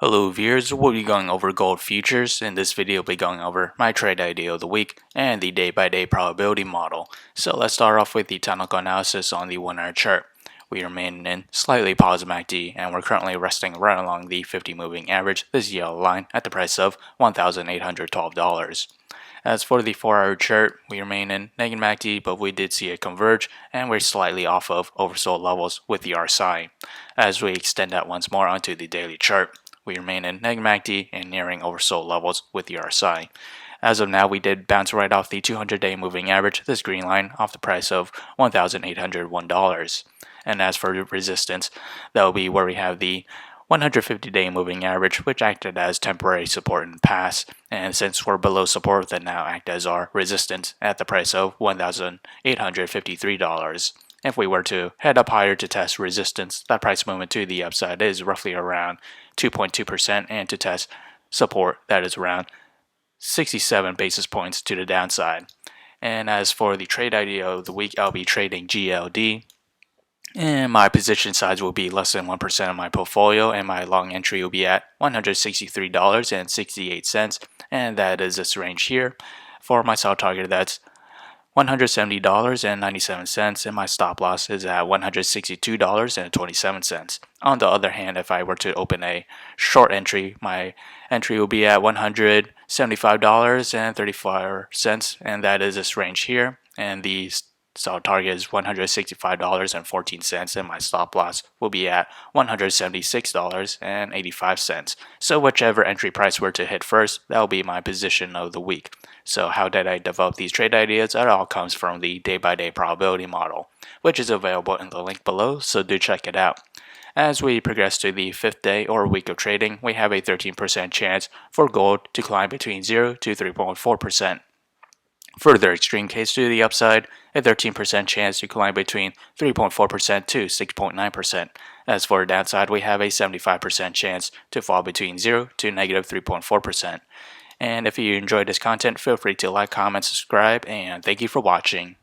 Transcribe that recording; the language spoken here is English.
Hello viewers, we'll be going over gold futures. In this video, we'll be going over my trade idea of the week and the day-by-day probability model. So let's start off with the technical analysis on the 1-hour chart. We remain in slightly positive MACD and we're currently resting right along the 50 moving average, this yellow line, at the price of $1,812. As for the 4-hour chart, we remain in negative MACD, but we did see it converge and we're slightly off of oversold levels with the RSI. As we extend that once more onto the daily chart, we remain in negative MACD and nearing oversold levels with the RSI. As of now, we did bounce right off the 200-day moving average, this green line, off the price of $1,801. And as for resistance, that will be where we have the 150-day moving average, which acted as temporary support in the past, and since we're below support, that now act as our resistance at the price of $1,853. If we were to head up higher to test resistance, that price movement to the upside is roughly around 2.2%, and to test support, that is around 67 basis points to the downside. And as for the trade idea of the week, I'll be trading GLD, and my position size will be less than 1% of my portfolio, and my long entry will be at $163.68, and that is this range here. For my sell target, that's $170.97, and my stop loss is at $162.27. On the other hand, if I were to open a short entry, my entry will be at $175.34, and that is this range here. And the sell target is $165.14, and my stop loss will be at $176.85. So whichever entry price were to hit first, that will be my position of the week. So how did I develop these trade ideas? That all comes from the day-by-day probability model, which is available in the link below, so do check it out. As we progress to the 5th day or week of trading, we have a 13% chance for gold to climb between 0 to 3.4%. Further extreme case to the upside, a 13% chance to climb between 3.4% to 6.9%. As for the downside, we have a 75% chance to fall between 0 to negative 3.4%. And if you enjoyed this content, feel free to like, comment, subscribe, and thank you for watching.